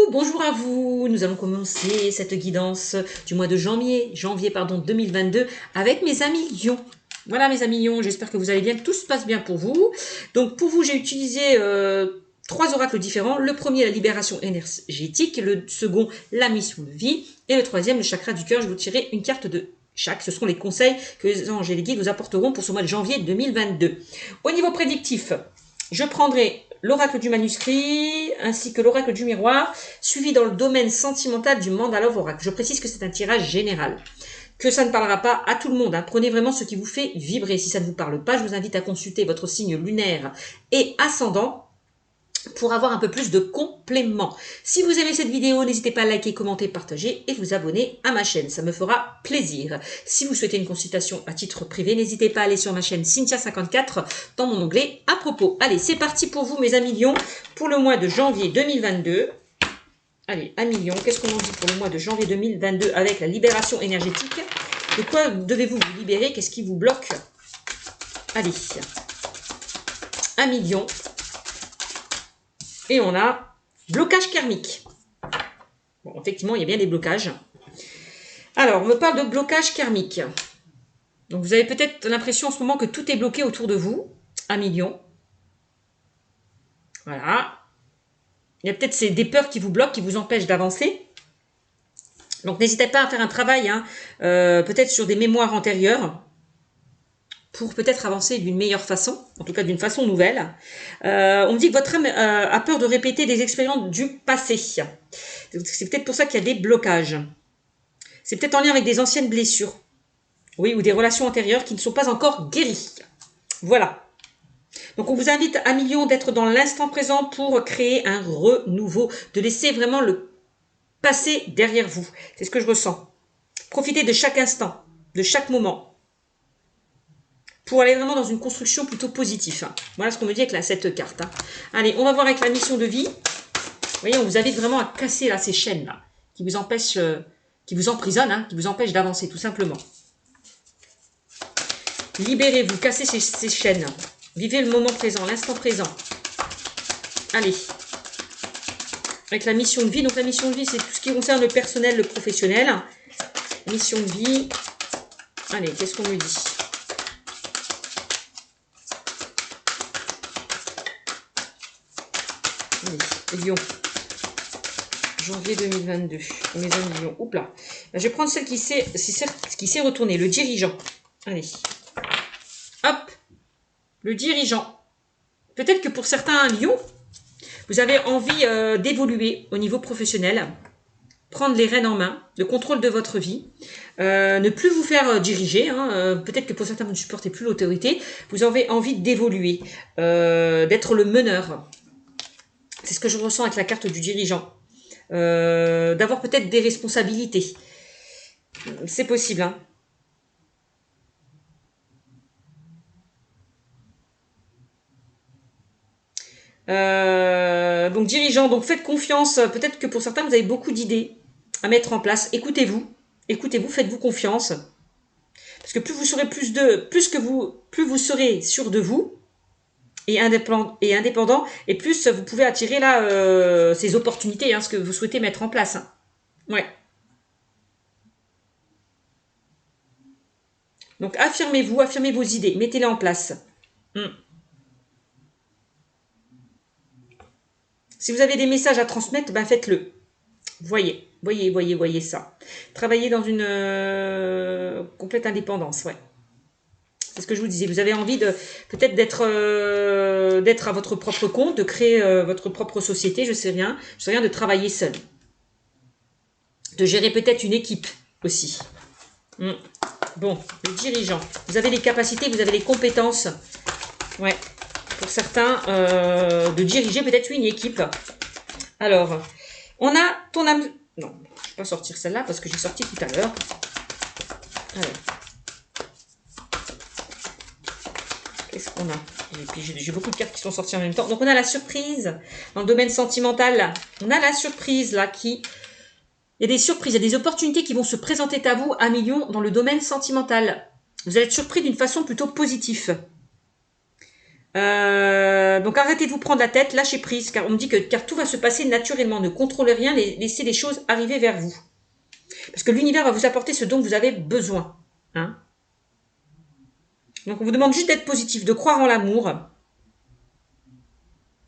bonjour à vous. Nous allons commencer cette guidance du mois de janvier 2022 avec mes amis lions. Voilà mes amis lions, j'espère que vous allez bien, que tout se passe bien pour vous. Donc pour vous, j'ai utilisé trois oracles différents. Le premier, la libération énergétique. Le second, la mission de vie. Et le troisième, le chakra du cœur. Je vous tirerai une carte de chaque. Ce seront les conseils que les anges et les guides vous apporteront pour ce mois de janvier 2022. Au niveau prédictif, je prendrai l'oracle du manuscrit ainsi que l'oracle du miroir, suivi dans le domaine sentimental du Mandalove oracle. Je précise que c'est un tirage général, que ça ne parlera pas à tout le monde. Prenez vraiment ce qui vous fait vibrer. Si ça ne vous parle pas, je vous invite à consulter votre signe lunaire et ascendant pour avoir un peu plus de compléments. Si vous aimez cette vidéo, n'hésitez pas à liker, commenter, partager et vous abonner à ma chaîne. Ça me fera plaisir. Si vous souhaitez une consultation à titre privé, n'hésitez pas à aller sur ma chaîne Cynthia54 dans mon onglet à propos. Allez, c'est parti pour vous mes amis lions pour le mois de janvier 2022. Allez, amis lions, qu'est-ce qu'on en dit pour le mois de janvier 2022 avec la libération énergétique? De quoi devez-vous vous libérer? Qu'est-ce qui vous bloque? Allez, amis lions. Et on a blocage karmique. Bon, effectivement, il y a bien des blocages. Alors, on me parle de blocage karmique. Donc, vous avez peut-être l'impression en ce moment que tout est bloqué autour de vous, amis lions. Voilà. Il y a peut-être des peurs qui vous bloquent, qui vous empêchent d'avancer. Donc, n'hésitez pas à faire un travail, peut-être sur des mémoires antérieures, pour peut-être avancer d'une meilleure façon, en tout cas d'une façon nouvelle. On me dit que votre âme a peur de répéter des expériences du passé. C'est peut-être pour ça qu'il y a des blocages. C'est peut-être en lien avec des anciennes blessures. Oui, ou des relations antérieures qui ne sont pas encore guéries. Voilà. Donc on vous invite, amis lions, d'être dans l'instant présent pour créer un renouveau, de laisser vraiment le passé derrière vous. C'est ce que je ressens. Profitez de chaque instant, de chaque moment, pour aller vraiment dans une construction plutôt positive. Voilà ce qu'on me dit avec cette carte. Allez, on va voir avec la mission de vie. Vous voyez, on vous invite vraiment à casser là, ces chaînes-là, qui vous empêchent, qui vous emprisonnent, qui vous empêchent d'avancer, tout simplement. Libérez-vous, cassez ces chaînes. Vivez le moment présent, l'instant présent. Allez. Avec la mission de vie. Donc la mission de vie, c'est tout ce qui concerne le personnel, le professionnel. Mission de vie. Allez, qu'est-ce qu'on me dit ? Allez, Lion. Janvier 2022. Mes amis Lion. Oups là. Je vais prendre celle qui s'est retournée. Le dirigeant. Allez. Hop. Le dirigeant. Peut-être que pour certains lions, vous avez envie d'évoluer au niveau professionnel. Prendre les rênes en main. Le contrôle de votre vie. Ne plus vous faire diriger. Peut-être que pour certains, vous ne supportez plus l'autorité. Vous avez envie d'évoluer. D'être le meneur. C'est ce que je ressens avec la carte du dirigeant. D'avoir peut-être des responsabilités. C'est possible. Donc dirigeant, donc faites confiance. Peut-être que pour certains, vous avez beaucoup d'idées à mettre en place. Écoutez-vous. Écoutez-vous, faites-vous confiance. Parce que plus vous serez plus vous serez sûr de vous, et indépendant, et plus vous pouvez attirer là ces opportunités, ce que vous souhaitez mettre en place. Ouais. Donc affirmez-vous, affirmez vos idées, mettez-les en place. Si vous avez des messages à transmettre, faites-le. Voyez ça. Travaillez dans une complète indépendance, ouais. C'est ce que je vous disais. Vous avez envie de peut-être d'être à votre propre compte, de créer votre propre société, je sais rien, de travailler seul. De gérer peut-être une équipe aussi. Bon, le dirigeant. Vous avez les capacités, vous avez les compétences. Ouais. Pour certains, de diriger peut-être une équipe. Alors, on a ton âme... Non, je ne vais pas sortir celle-là parce que j'ai sorti tout à l'heure. Alors. Qu'est-ce qu'on a? Et puis j'ai beaucoup de cartes qui sont sorties en même temps. Donc on a la surprise dans le domaine sentimental. On a la surprise là qui... Il y a des surprises, il y a des opportunités qui vont se présenter à vous, amis lions, dans le domaine sentimental. Vous allez être surpris d'une façon plutôt positive. Donc arrêtez de vous prendre la tête, lâchez prise, car on me dit que car tout va se passer naturellement. Ne contrôlez rien, laissez les choses arriver vers vous. Parce que l'univers va vous apporter ce dont vous avez besoin. Hein. Donc on vous demande juste d'être positif, de croire en l'amour,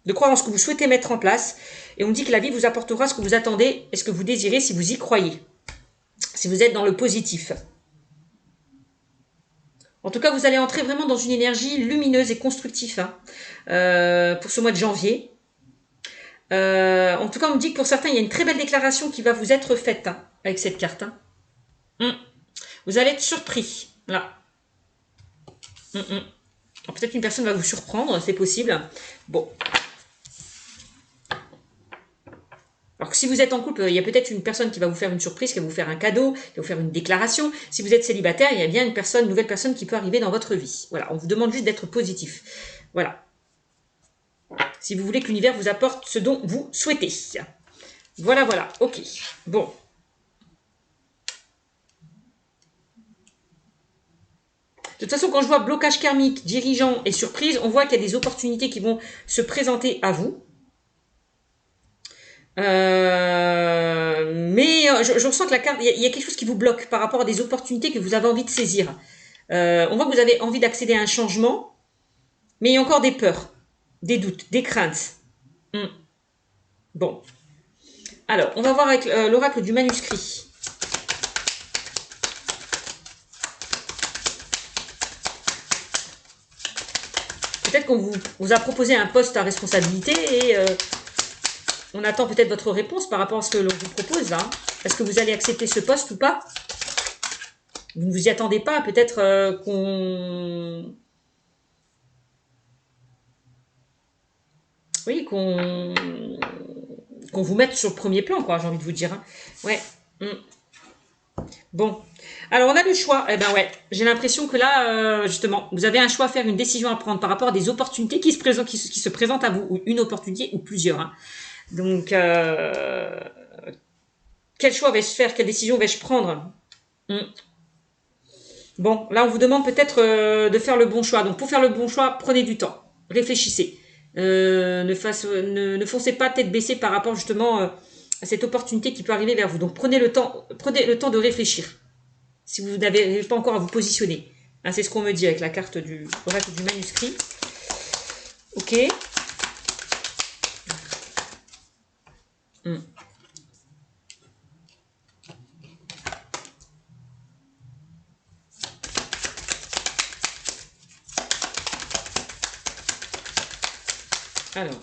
de croire en ce que vous souhaitez mettre en place. Et on me dit que la vie vous apportera ce que vous attendez et ce que vous désirez si vous y croyez. Si vous êtes dans le positif. En tout cas, vous allez entrer vraiment dans une énergie lumineuse et constructive pour ce mois de janvier. En tout cas, on me dit que pour certains, il y a une très belle déclaration qui va vous être faite avec cette carte. Vous allez être surpris. Là. Peut-être qu'une personne va vous surprendre, c'est possible. Bon. Alors que si vous êtes en couple, il y a peut-être une personne qui va vous faire une surprise, qui va vous faire un cadeau, qui va vous faire une déclaration. Si vous êtes célibataire, il y a bien une nouvelle personne qui peut arriver dans votre vie. Voilà, on vous demande juste d'être positif. Voilà. Si vous voulez que l'univers vous apporte ce dont vous souhaitez. Voilà, voilà. Ok. Bon. De toute façon, quand je vois blocage karmique, dirigeant et surprise, on voit qu'il y a des opportunités qui vont se présenter à vous. Mais je ressens que la carte, il y a quelque chose qui vous bloque par rapport à des opportunités que vous avez envie de saisir. On voit que vous avez envie d'accéder à un changement, mais il y a encore des peurs, des doutes, des craintes. Bon. Alors, on va voir avec l'oracle du manuscrit. Peut-être qu'on vous a proposé un poste à responsabilité et on attend peut-être votre réponse par rapport à ce que l'on vous propose là. Est-ce que vous allez accepter ce poste ou pas? Vous ne vous y attendez pas, peut-être qu'on... Oui, qu'on vous mette sur le premier plan, quoi, j'ai envie de vous dire. Ouais. Bon. Alors, on a le choix. Eh ben ouais, j'ai l'impression que là, justement, vous avez un choix à faire, une décision à prendre par rapport à des opportunités qui se présentent à vous, ou une opportunité, ou plusieurs. Donc, quel choix vais-je faire? Quelle décision vais-je prendre? Bon, là, on vous demande peut-être de faire le bon choix. Donc, pour faire le bon choix, prenez du temps. Réfléchissez. Ne foncez pas tête baissée par rapport justement à cette opportunité qui peut arriver vers vous. Donc, prenez le temps de réfléchir. Si vous n'avez pas encore à vous positionner. C'est ce qu'on me dit avec la carte du oracle du manuscrit. Ok. Alors.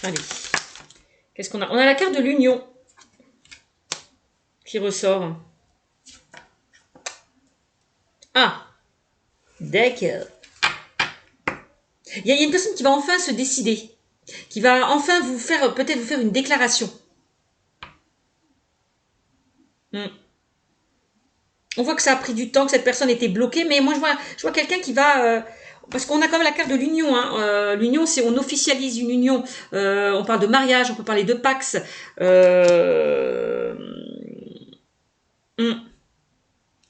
Allez. Qu'est-ce qu'on a? On a la carte de l'union qui ressort. Ah. D'accord. Il y a une personne qui va enfin se décider. Qui va enfin peut-être vous faire une déclaration. On voit que ça a pris du temps, que cette personne était bloquée, mais moi je vois quelqu'un qui va... parce qu'on a quand même la carte de l'union. L'union, c'est on officialise une union. On parle de mariage, on peut parler de pax.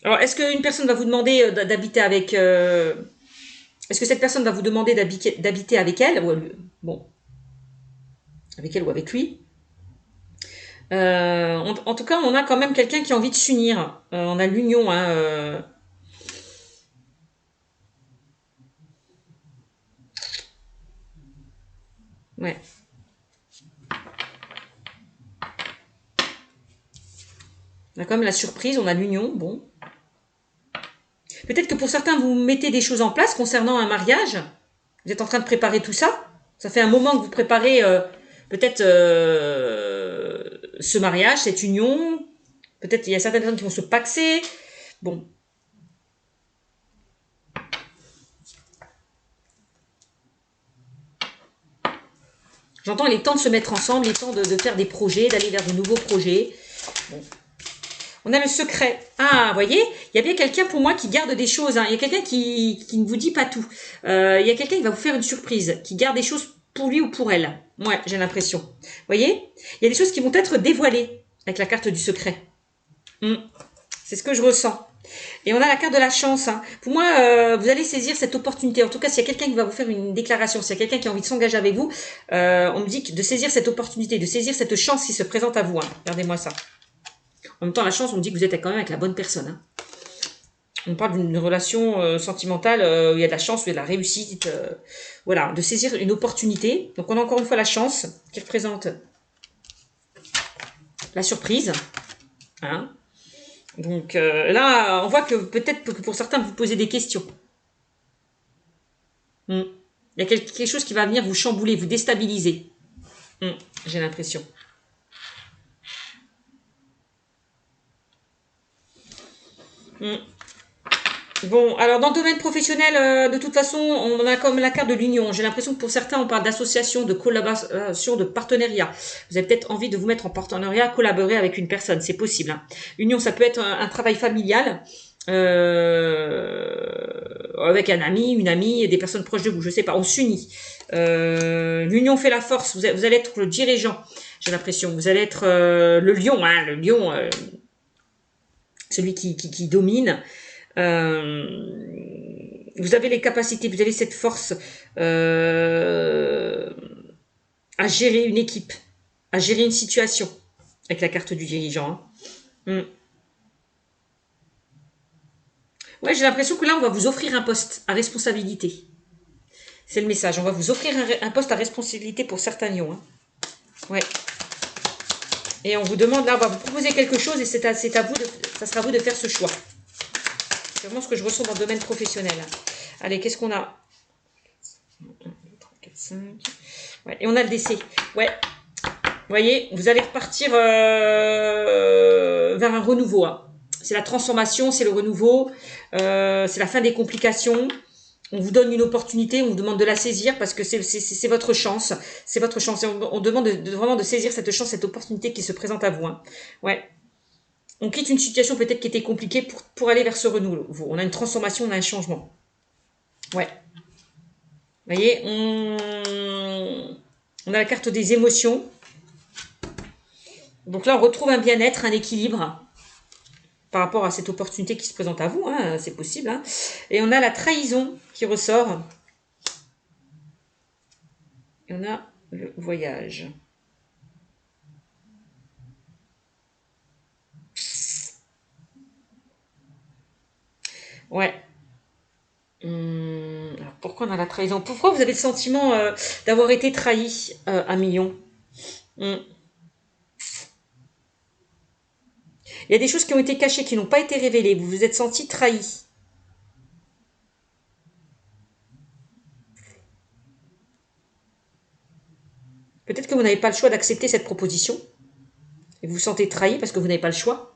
Alors, est-ce qu'une personne va vous demander d'habiter avec... Est-ce que cette personne va vous demander d'habiter avec elle bon. Avec elle ou avec lui. En tout cas, on a quand même quelqu'un qui a envie de s'unir. On a l'union. Ouais. On a quand même la surprise, on a l'union. Bon. Peut-être que pour certains, vous mettez des choses en place concernant un mariage. Vous êtes en train de préparer tout ça. Ça fait un moment que vous préparez peut-être ce mariage, cette union. Peut-être il y a certaines personnes qui vont se paxer. Bon. J'entends, il est temps de se mettre ensemble, il est temps de faire des projets, d'aller vers de nouveaux projets. Bon. On a le secret. Ah, vous voyez, il y a bien quelqu'un pour moi qui garde des choses. Hein. Il y a quelqu'un qui ne vous dit pas tout. Il y a quelqu'un qui va vous faire une surprise, qui garde des choses pour lui ou pour elle. Ouais, j'ai l'impression. Vous voyez, il y a des choses qui vont être dévoilées avec la carte du secret. C'est ce que je ressens. Et on a la carte de la chance. Hein. Pour moi, vous allez saisir cette opportunité. En tout cas, s'il y a quelqu'un qui va vous faire une déclaration, s'il y a quelqu'un qui a envie de s'engager avec vous, on me dit de saisir cette opportunité, de saisir cette chance qui se présente à vous. Hein. Regardez-moi ça. En même temps, la chance, on me dit que vous êtes quand même avec la bonne personne. Hein. On parle d'une relation sentimentale où il y a de la chance, où il y a de la réussite. Voilà, de saisir une opportunité. Donc, on a encore une fois la chance qui représente la surprise. Hein. Donc là, on voit que peut-être que pour certains, vous posez des questions. Il y a quelque chose qui va venir vous chambouler, vous déstabiliser. J'ai l'impression. Bon, alors dans le domaine professionnel, de toute façon, on a comme la carte de l'union. J'ai l'impression que pour certains, on parle d'association, de collaboration, de partenariat. Vous avez peut-être envie de vous mettre en partenariat, collaborer avec une personne, c'est possible. Hein. Union, ça peut être un travail familial, avec un ami, une amie, et des personnes proches de vous, je sais pas, on s'unit. L'union fait la force, vous allez être le dirigeant, j'ai l'impression. Vous allez être le lion, hein, le lion, celui qui domine. Vous avez les capacités, vous avez cette force à gérer une équipe, à gérer une situation avec la carte du dirigeant. Hein. Ouais, j'ai l'impression que là, on va vous offrir un poste à responsabilité. C'est le message. On va vous offrir un poste à responsabilité pour certains lions. Hein. Ouais. Et on vous demande, là, on va vous proposer quelque chose et ça sera à vous de faire ce choix. C'est vraiment ce que je ressens dans le domaine professionnel. Allez, qu'est-ce qu'on a? 1, 2, 3, 4, 5. Ouais, et on a le décès. Ouais. Vous voyez, vous allez repartir vers un renouveau. Hein. C'est la transformation, c'est le renouveau, c'est la fin des complications. On vous donne une opportunité, on vous demande de la saisir parce que c'est votre chance. C'est votre chance. Et on demande vraiment de saisir cette chance, cette opportunité qui se présente à vous. Hein. Ouais. On quitte une situation peut-être qui était compliquée pour aller vers ce renouveau. On a une transformation, on a un changement. Ouais. Vous voyez, on a la carte des émotions. Donc là, on retrouve un bien-être, un équilibre par rapport à cette opportunité qui se présente à vous. Hein, c'est possible. Hein. Et on a la trahison qui ressort. Et on a le voyage. Ouais. Alors pourquoi on a la trahison? Pourquoi vous avez le sentiment d'avoir été trahi, un million? Il y a des choses qui ont été cachées, qui n'ont pas été révélées. Vous vous êtes senti trahi. Peut-être que vous n'avez pas le choix d'accepter cette proposition. Et vous vous sentez trahi parce que vous n'avez pas le choix.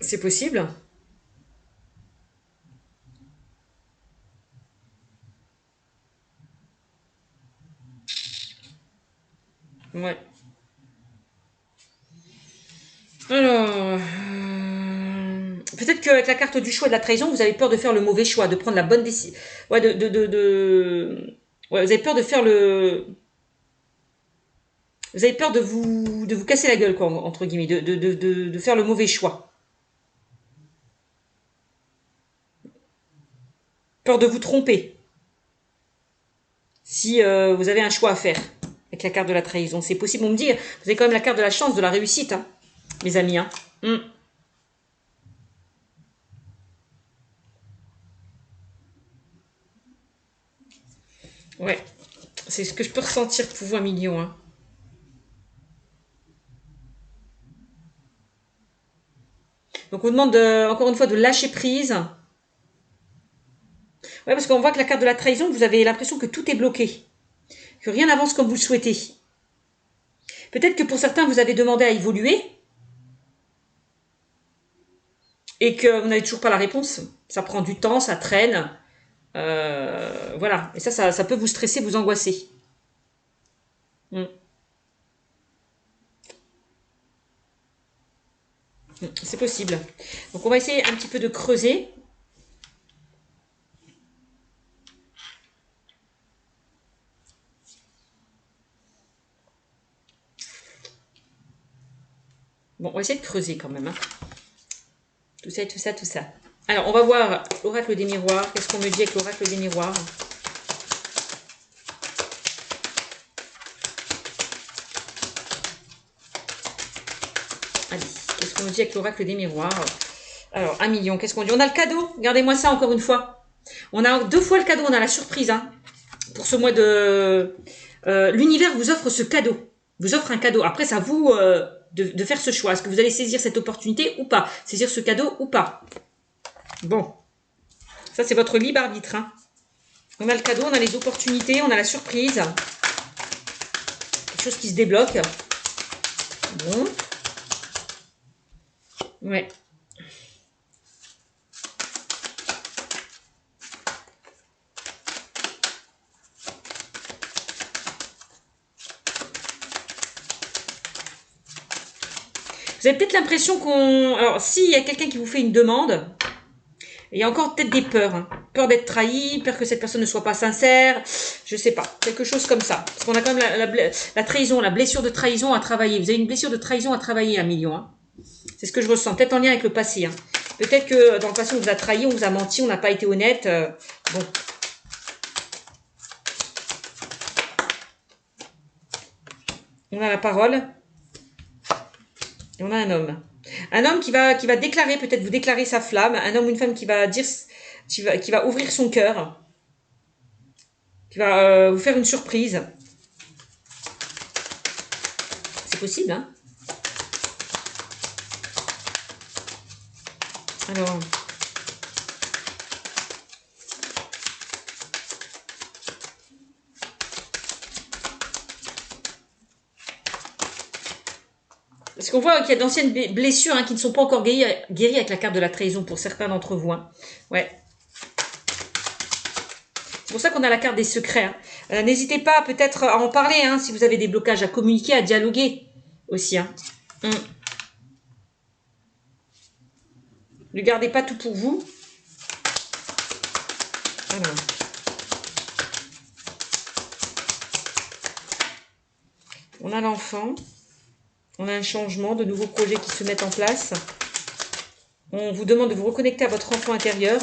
C'est possible. Ouais. Alors, peut-être qu'avec la carte du choix et de la trahison, vous avez peur de faire le mauvais choix, de prendre la bonne décision. Ouais, ouais, vous avez peur de faire le... Vous avez peur de vous casser la gueule, quoi, entre guillemets, de faire le mauvais choix. Peur de vous tromper. Si vous avez un choix à faire avec la carte de la trahison, c'est possible. On me dit, vous avez quand même la carte de la chance, de la réussite, hein, mes amis. Hein. Ouais, c'est ce que je peux ressentir pour vous, un million. Hein. Donc on demande encore une fois de lâcher prise. Ouais, parce qu'on voit que la carte de la trahison, vous avez l'impression que tout est bloqué. Que rien n'avance comme vous le souhaitez. Peut-être que pour certains, vous avez demandé à évoluer. Et que vous n'avez toujours pas la réponse. Ça prend du temps, ça traîne. Voilà. Et ça peut vous stresser, vous angoisser. C'est possible. Donc on va essayer un petit peu de creuser. Bon, on va essayer de creuser quand même. Hein. Tout ça, tout ça, tout ça. Alors, on va voir l'oracle des miroirs. Qu'est-ce qu'on me dit avec l'oracle des miroirs? Allez, qu'est-ce qu'on me dit avec l'oracle des miroirs? Alors, 1 million, qu'est-ce qu'on dit? On a le cadeau. Regardez-moi ça encore une fois. On a 2 fois le cadeau, on a la surprise. Hein, pour ce mois de... l'univers vous offre ce cadeau. Vous offre un cadeau. Après, c'est à vous de faire ce choix. Est-ce que vous allez saisir cette opportunité ou pas? Saisir ce cadeau ou pas? Bon. Ça, c'est votre libre arbitre. Hein. On a le cadeau, on a les opportunités, on a la surprise. Quelque chose qui se débloque. Bon. Ouais. Vous avez peut-être l'impression qu'on... Alors, s'il y a quelqu'un qui vous fait une demande, il y a encore peut-être des peurs. Hein. Peur d'être trahi, peur que cette personne ne soit pas sincère. Je sais pas. Quelque chose comme ça. Parce qu'on a quand même la trahison, la blessure de trahison à travailler. Vous avez une blessure de trahison à travailler, 1 million. Hein. C'est ce que je ressens. Peut-être en lien avec le passé. Hein. Peut-être que dans le passé, on vous a trahi, on vous a menti, on n'a pas été honnête. Bon. On a la parole. Et on a un homme. Un homme qui va déclarer, peut-être vous déclarer sa flamme. Un homme ou une femme qui va dire, qui va ouvrir son cœur. Qui va vous faire une surprise. C'est possible, hein? Alors... Parce qu'on voit qu'il y a d'anciennes blessures hein, qui ne sont pas encore guéries avec la carte de la trahison pour certains d'entre vous. Hein. Ouais. C'est pour ça qu'on a la carte des secrets. Hein. N'hésitez pas peut-être à en parler hein, si vous avez des blocages, à communiquer, à dialoguer aussi. Hein. Ne gardez pas tout pour vous. Alors. On a l'enfant. On a un changement, de nouveaux projets qui se mettent en place. On vous demande de vous reconnecter à votre enfant intérieur.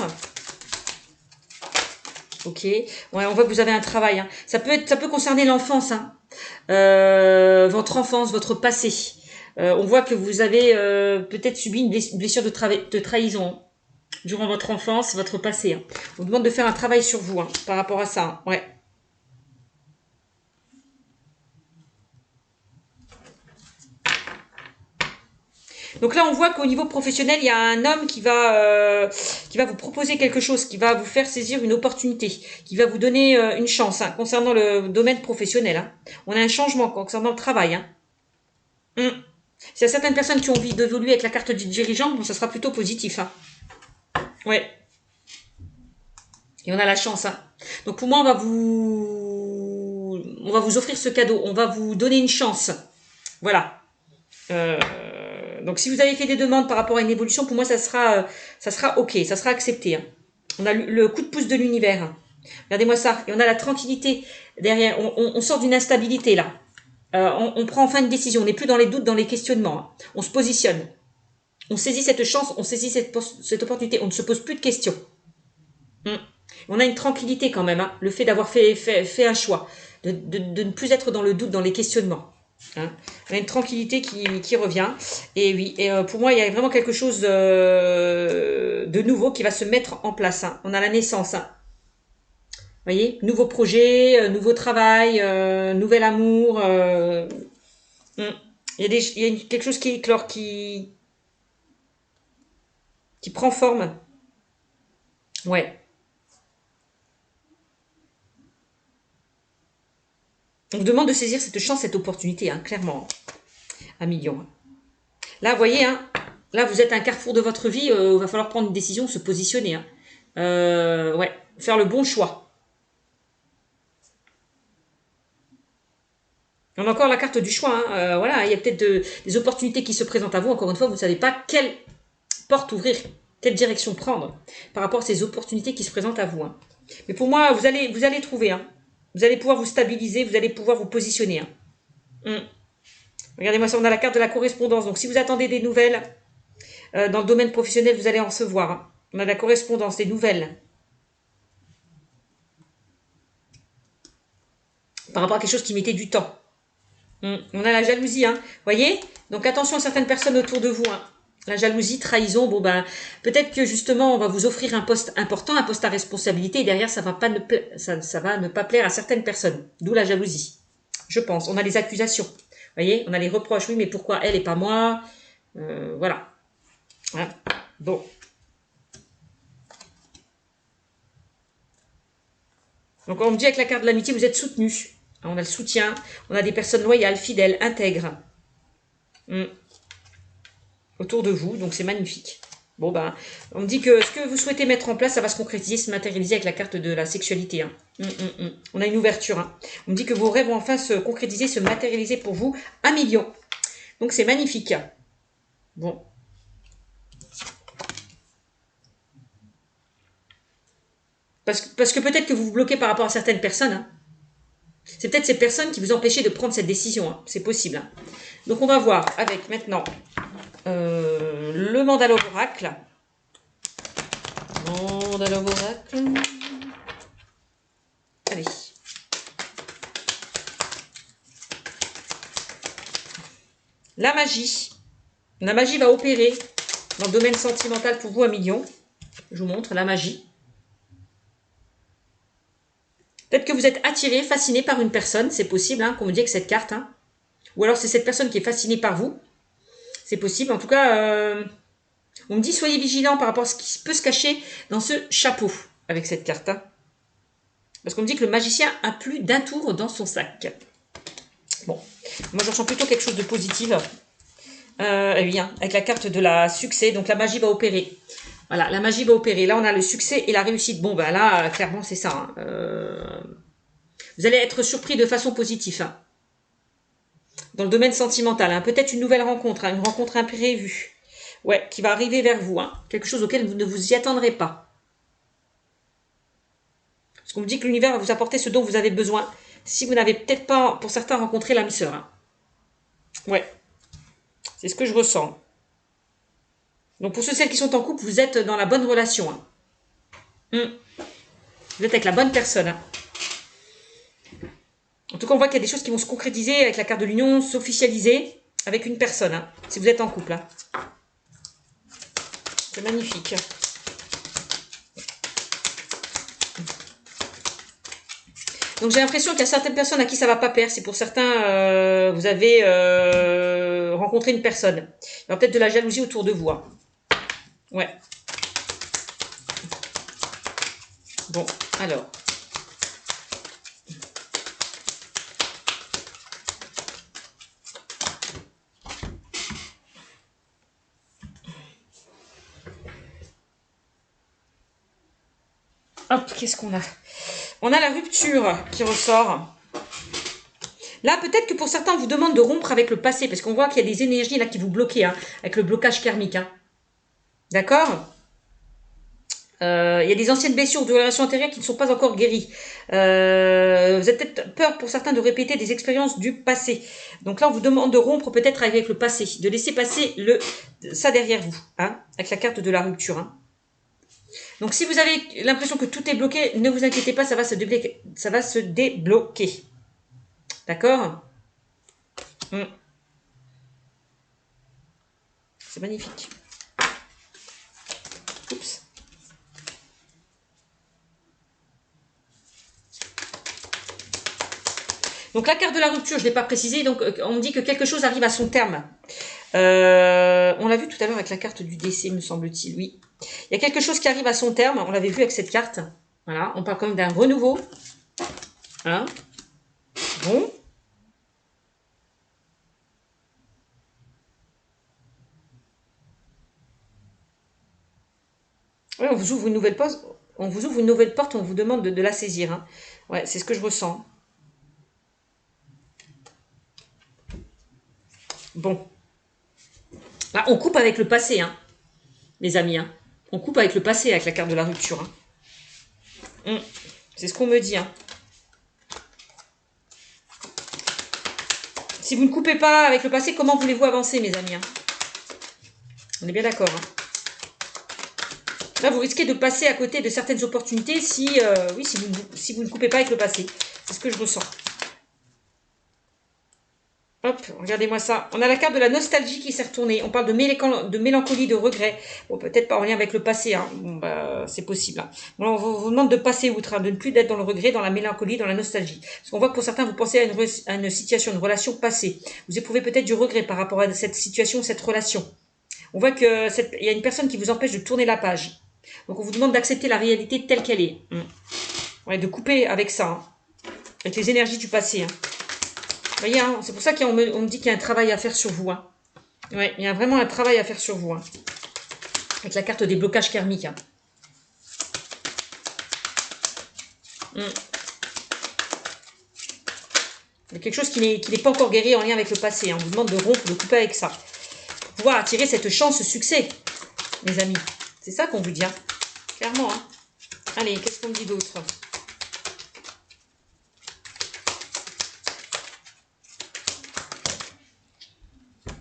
Ok. Ouais, on voit que vous avez un travail. Hein. Ça peut concerner l'enfance. Hein. Votre enfance, votre passé. On voit que vous avez peut-être subi une blessure de trahison hein, durant votre enfance, votre passé. Hein. On vous demande de faire un travail sur vous hein, par rapport à ça. Hein. Ouais. Donc là, on voit qu'au niveau professionnel, il y a un homme qui va vous proposer quelque chose, qui va vous faire saisir une opportunité, qui va vous donner une chance hein, concernant le domaine professionnel. Hein. On a un changement concernant le travail. Hein. S'il y a certaines personnes qui ont envie d'évoluer avec la carte du dirigeant, bon, ça sera plutôt positif. Hein. Ouais. Et on a la chance. Hein. Donc pour moi, on va vous offrir ce cadeau. On va vous donner une chance. Voilà. Donc si vous avez fait des demandes par rapport à une évolution, pour moi ça sera ok, ça sera accepté. Hein. On a le coup de pouce de l'univers. Hein. Regardez-moi ça. Et on a la tranquillité derrière. On sort d'une instabilité là. On prend enfin une décision. On n'est plus dans les doutes, dans les questionnements. Hein. On se positionne. On saisit cette chance, on saisit cette opportunité. On ne se pose plus de questions. On a une tranquillité quand même. Hein. Le fait d'avoir fait un choix. De ne plus être dans le doute, dans les questionnements. Hein. On a une tranquillité qui revient. Et oui, et pour moi, il y a vraiment quelque chose de nouveau qui va se mettre en place. Hein. On a la naissance. Hein. Vous voyez, nouveau projet, nouveau travail, nouvel amour. Il y a quelque chose qui éclore, qui prend forme. Ouais. On vous demande de saisir cette chance, cette opportunité, hein, clairement. 1 million. Là, vous voyez, hein, là, vous êtes à un carrefour de votre vie. Il va falloir prendre une décision, se positionner. Hein. Ouais, faire le bon choix. On a encore la carte du choix. Hein. Voilà, il y a peut-être des opportunités qui se présentent à vous. Encore une fois, vous ne savez pas quelle porte ouvrir, quelle direction prendre par rapport à ces opportunités qui se présentent à vous. Hein. Mais pour moi, vous allez trouver. Hein. Vous allez pouvoir vous stabiliser, vous allez pouvoir vous positionner. Hein. Regardez-moi ça, on a la carte de la correspondance. Donc, si vous attendez des nouvelles dans le domaine professionnel, vous allez en recevoir. Hein. On a la correspondance, des nouvelles. Par rapport à quelque chose qui mettait du temps. On a la jalousie, hein. Voyez? Donc, attention à certaines personnes autour de vous. Hein. La jalousie, trahison, bon ben, peut-être que justement, on va vous offrir un poste important, un poste à responsabilité, et derrière, ça va ne pas plaire à certaines personnes. D'où la jalousie. Je pense. On a les accusations. Voyez? On a les reproches. Oui, mais pourquoi elle et pas moi? Voilà. Hein. Bon. Donc, on me dit avec la carte de l'amitié, vous êtes soutenu. On a le soutien. On a des personnes loyales, fidèles, intègres. Autour de vous, donc c'est magnifique. Bon ben, on me dit que ce que vous souhaitez mettre en place, ça va se concrétiser, se matérialiser avec la carte de la sexualité. Hein. On a une ouverture. Hein. On me dit que vos rêves vont enfin se concrétiser, se matérialiser pour vous 1 million. Donc c'est magnifique. Bon. Parce que peut-être que vous vous bloquez par rapport à certaines personnes. Hein. C'est peut-être ces personnes qui vous empêchaient de prendre cette décision. Hein. C'est possible. Hein. Donc on va voir avec maintenant le mandala oracle. Mandala oracle. Allez. La magie. La magie va opérer dans le domaine sentimental pour vous 1 million. Je vous montre la magie. Peut-être que vous êtes attiré, fasciné par une personne. C'est possible, hein, qu'on me dit avec cette carte. Hein. Ou alors c'est cette personne qui est fascinée par vous. C'est possible. En tout cas, on me dit soyez vigilant par rapport à ce qui peut se cacher dans ce chapeau avec cette carte. Hein. Parce qu'on me dit que le magicien a plus d'un tour dans son sac. Bon, moi je ressens plutôt quelque chose de positif. Eh bien, avec la carte de la succès, donc la magie va opérer. Voilà, la magie va opérer. Là, on a le succès et la réussite. Bon, ben là, clairement, c'est ça. Hein. Vous allez être surpris de façon positive. Hein. Dans le domaine sentimental. Hein. Peut-être une nouvelle rencontre, hein, une rencontre imprévue. Ouais, qui va arriver vers vous. Hein. Quelque chose auquel vous ne vous y attendrez pas. Parce qu'on me dit que l'univers va vous apporter ce dont vous avez besoin. Si vous n'avez peut-être pas, pour certains, rencontré l'âme sœur. Hein. Ouais. C'est ce que je ressens. Donc pour ceux et celles qui sont en couple, vous êtes dans la bonne relation. Hein. Vous êtes avec la bonne personne. Hein. En tout cas, on voit qu'il y a des choses qui vont se concrétiser avec la carte de l'union, s'officialiser avec une personne. Hein, si vous êtes en couple. Hein. C'est magnifique. Donc j'ai l'impression qu'il y a certaines personnes à qui ça va pas plaire. Si pour certains, vous avez rencontré une personne. Il y aura peut-être de la jalousie autour de vous. Hein. Ouais. Bon, alors. Hop, qu'est-ce qu'on a? On a la rupture qui ressort. Là, peut-être que pour certains, on vous demande de rompre avec le passé, parce qu'on voit qu'il y a des énergies là qui vous bloquent, hein, avec le blocage karmique. Hein. D'accord? Il y a des anciennes blessures de relations antérieures qui ne sont pas encore guéries. Vous avez peut-être peur pour certains de répéter des expériences du passé. Donc là, on vous demande de rompre peut-être avec le passé, de laisser passer ça derrière vous, hein, avec la carte de la rupture. Hein. Donc si vous avez l'impression que tout est bloqué, ne vous inquiétez pas, ça va se débloquer. Ça va se débloquer. D'accord? C'est magnifique. Oups. Donc la carte de la rupture, je ne l'ai pas précisé, donc on me dit que quelque chose arrive à son terme. On l'a vu tout à l'heure avec la carte du décès, me semble-t-il, oui. Il y a quelque chose qui arrive à son terme, on l'avait vu avec cette carte. Voilà, on parle quand même d'un renouveau. Hein? Bon. Oui, on vous ouvre une nouvelle porte, on vous demande de la saisir. Hein. Ouais, c'est ce que je ressens. Bon. Là, on coupe avec le passé, hein, les amis. Hein. On coupe avec le passé, avec la carte de la rupture. Hein. C'est ce qu'on me dit. Hein. Si vous ne coupez pas avec le passé, comment voulez-vous avancer, mes amis? Hein? On est bien d'accord. Hein? Là, vous risquez de passer à côté de certaines opportunités si, oui, si vous ne coupez pas avec le passé. C'est ce que je ressens. Hop, regardez-moi ça. On a la carte de la nostalgie qui s'est retournée. On parle de mélancolie, de regret. Bon, peut-être pas en lien avec le passé. Hein. Bon, bah, c'est possible. Hein. Bon, on vous demande de passer outre, hein, de ne plus d'être dans le regret, dans la mélancolie, dans la nostalgie. Parce qu'on voit que pour certains, vous pensez à une situation, une relation passée. Vous éprouvez peut-être du regret par rapport à cette situation, cette relation. On voit que il y a une personne qui vous empêche de tourner la page. Donc, on vous demande d'accepter la réalité telle qu'elle est. Ouais, de couper avec ça. Hein. Avec les énergies du passé. Hein. Vous voyez, hein, c'est pour ça qu'on me dit qu'il y a un travail à faire sur vous. Hein. Ouais, il y a vraiment un travail à faire sur vous. Hein. Avec la carte des blocages karmiques. Hein. Il y a quelque chose qui n'est pas encore guéri en lien avec le passé. Hein. On vous demande de rompre, de couper avec ça. Pour pouvoir attirer cette chance, ce succès, mes amis. C'est ça qu'on vous dit. Hein. Clairement. Hein. Allez, qu'est-ce qu'on me dit d'autre ?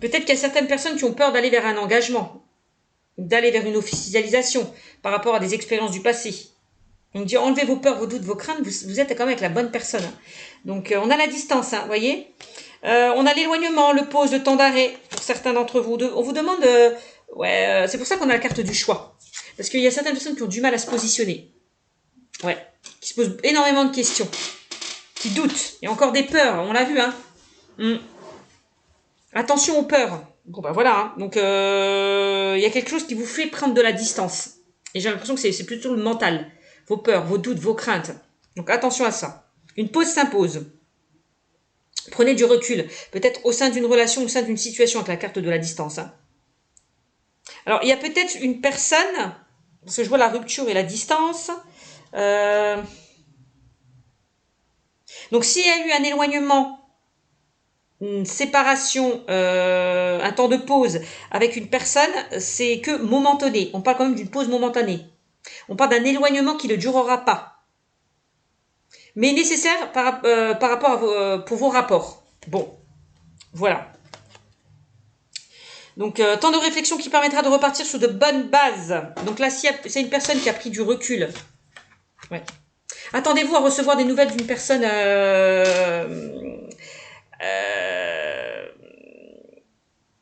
Peut-être qu'il y a certaines personnes qui ont peur d'aller vers un engagement, d'aller vers une officialisation par rapport à des expériences du passé. On dit enlevez vos peurs, vos doutes, vos craintes, vous êtes quand même avec la bonne personne. Hein. Donc on a la distance, hein, voyez. On a l'éloignement, le pause, le temps d'arrêt pour certains d'entre vous. On vous demande, c'est pour ça qu'on a la carte du choix. Parce qu'il y a certaines personnes qui ont du mal à se positionner. Ouais, qui se posent énormément de questions, qui doutent. Il y a encore des peurs, on l'a vu, hein. Attention aux peurs. Bon, ben voilà. Hein. Donc, il y a quelque chose qui vous fait prendre de la distance. Et j'ai l'impression que c'est plutôt le mental. Vos peurs, vos doutes, vos craintes. Donc, attention à ça. Une pause s'impose. Prenez du recul. Peut-être au sein d'une relation, au sein d'une situation avec la carte de la distance. Hein. Alors, il y a peut-être une personne, parce que je vois la rupture et la distance. Donc, s'il y a eu un éloignement, une séparation, un temps de pause avec une personne, c'est que momentané. On parle quand même d'une pause momentanée. On parle d'un éloignement qui ne durera pas. Mais nécessaire par rapport à pour vos rapports. Bon, voilà. Donc, temps de réflexion qui permettra de repartir sur de bonnes bases. Donc là, si c'est une personne qui a pris du recul. Ouais. Attendez-vous à recevoir des nouvelles d'une personne...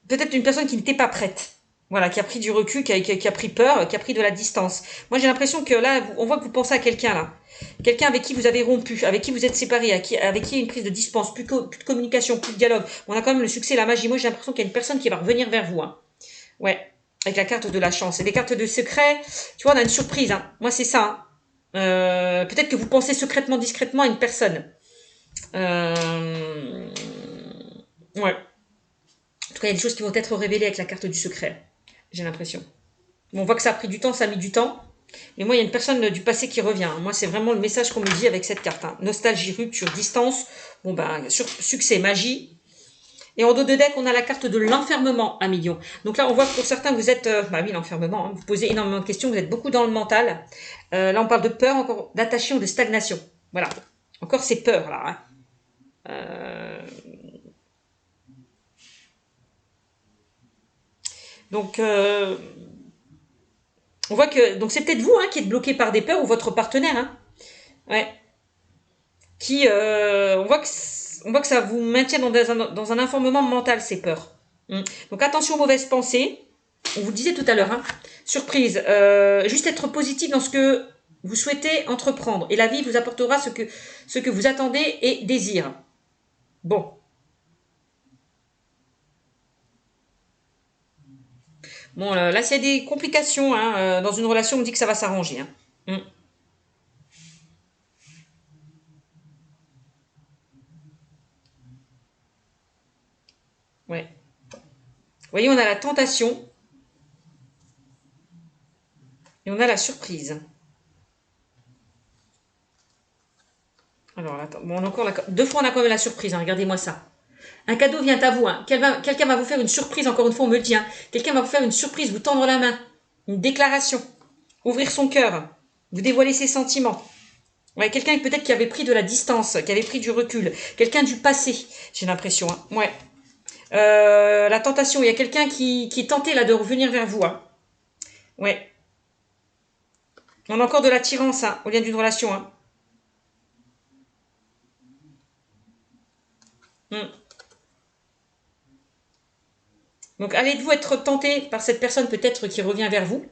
peut-être une personne qui n'était pas prête. Voilà, qui a pris du recul, qui a pris peur, qui a pris de la distance. Moi, j'ai l'impression que là, on voit que vous pensez à quelqu'un, là. Quelqu'un avec qui vous avez rompu, avec qui vous êtes séparés, avec qui il y a une prise de distance, plus de communication, plus de dialogue. On a quand même le succès, la magie. Moi, j'ai l'impression qu'il y a une personne qui va revenir vers vous. Hein. Ouais, avec la carte de la chance. Et les cartes de secret, tu vois, on a une surprise. Hein. Moi, c'est ça. Hein. Peut-être que vous pensez secrètement, discrètement à une personne. Ouais. En tout cas, il y a des choses qui vont être révélées avec la carte du secret. J'ai l'impression. Bon, on voit que ça a pris du temps, ça a mis du temps. Mais moi, il y a une personne du passé qui revient. Moi, c'est vraiment le message qu'on me dit avec cette carte. Hein. Nostalgie, rupture, distance. Bon, ben, succès, magie. Et en dos de deck, on a la carte de l'enfermement à million. Donc là, on voit que pour certains, vous êtes... bah oui, l'enfermement. Hein, vous posez énormément de questions. Vous êtes beaucoup dans le mental. Là, on parle de peur, encore d'attachement ou de stagnation. Voilà. Encore ces peurs, là. Hein. Donc... on voit que donc c'est peut-être vous hein, qui êtes bloqué par des peurs ou votre partenaire. Hein. Ouais. Qui on voit que ça vous maintient dans un informement mental ces peurs. Donc attention aux mauvaises pensées. On vous disait tout à l'heure. Hein. Surprise. Juste être positif dans ce que vous souhaitez entreprendre et la vie vous apportera ce que vous attendez et désirez. Bon. Bon, là, s'il y a des complications hein, dans une relation, on me dit que ça va s'arranger. Hein. Ouais. Vous voyez, on a la tentation et on a la surprise. Alors, attends, bon, deux fois, on a quand même la surprise. Hein, regardez-moi ça. Un cadeau vient à vous. Hein. Quelqu'un va vous faire une surprise, encore une fois, on me le dit. Hein. Quelqu'un va vous faire une surprise, vous tendre la main. Une déclaration. Ouvrir son cœur. Vous dévoiler ses sentiments. Ouais, quelqu'un peut-être qui avait pris de la distance, qui avait pris du recul. Quelqu'un du passé, j'ai l'impression. Hein. Ouais. La tentation, il y a quelqu'un qui est tenté là de revenir vers vous. Hein. Ouais. On a encore de l'attirance hein, au lien d'une relation. Hein. Donc, allez-vous être tenté par cette personne peut-être qui revient vers vous?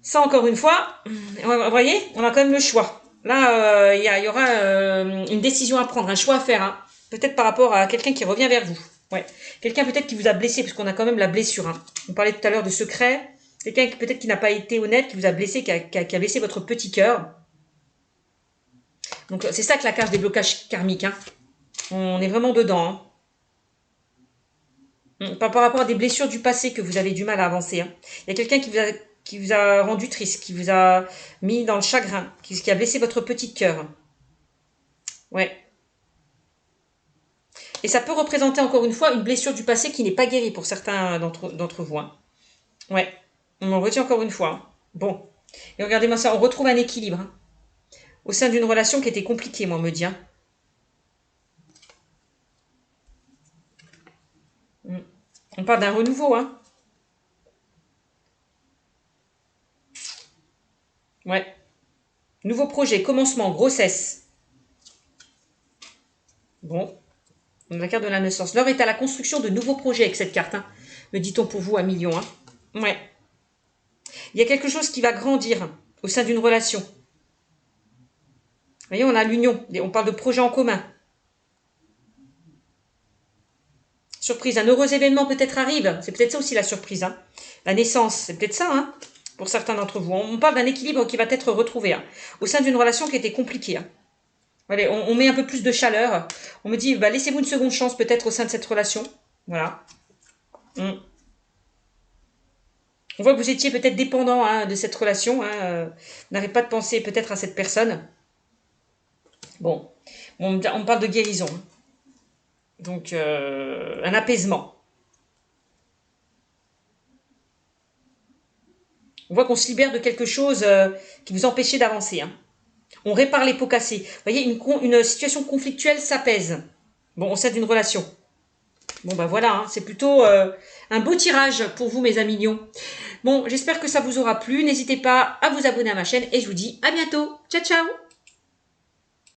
Ça, encore une fois, vous voyez, on a quand même le choix. Là, il y aura une décision à prendre, un choix à faire. Hein. Peut-être par rapport à quelqu'un qui revient vers vous. Ouais. Quelqu'un peut-être qui vous a blessé, parce qu'on a quand même la blessure. Hein. On parlait tout à l'heure de secret. Quelqu'un peut-être qui n'a pas été honnête, qui vous a blessé, qui a blessé votre petit cœur. Donc, c'est ça que la carte des blocages karmiques. Hein. On est vraiment dedans. Hein. Par rapport à des blessures du passé que vous avez du mal à avancer. Hein. Il y a quelqu'un qui vous a rendu triste, qui vous a mis dans le chagrin, qui a blessé votre petit cœur. Ouais. Et ça peut représenter encore une fois une blessure du passé qui n'est pas guérie pour certains d'entre vous. Hein. Ouais. On le retient encore une fois. Bon. Et regardez-moi ça, on retrouve un équilibre. Hein. Au sein d'une relation qui était compliquée, moi, on me dit. Hein. On parle d'un renouveau, hein. Ouais. Nouveau projet, commencement, grossesse. Bon. On a la carte de la naissance. L'heure est à la construction de nouveaux projets avec cette carte, hein. Me dit-on pour vous à millions, hein. Ouais. Il y a quelque chose qui va grandir au sein d'une relation. Vous voyez, on a l'union. On parle de projet en commun. Surprise, un heureux événement peut-être arrive. C'est peut-être ça aussi la surprise. Hein. La naissance, c'est peut-être ça, hein, pour certains d'entre vous. On parle d'un équilibre qui va être retrouvé hein, au sein d'une relation qui était compliquée. Hein. Allez, on met un peu plus de chaleur. On me dit, bah, laissez-vous une seconde chance peut-être au sein de cette relation. Voilà. On voit que vous étiez peut-être dépendant hein, de cette relation. Hein. Vous n'arrivez pas de penser peut-être à cette personne. Bon, on parle de guérison. Hein. Donc, un apaisement. On voit qu'on se libère de quelque chose qui vous empêchait d'avancer. Hein. On répare les pots cassés. Vous voyez, une situation conflictuelle s'apaise. Bon, au sein d'une relation. Bon, ben voilà, hein, c'est plutôt un beau tirage pour vous, mes amis lions. Bon, j'espère que ça vous aura plu. N'hésitez pas à vous abonner à ma chaîne et je vous dis à bientôt. Ciao, ciao!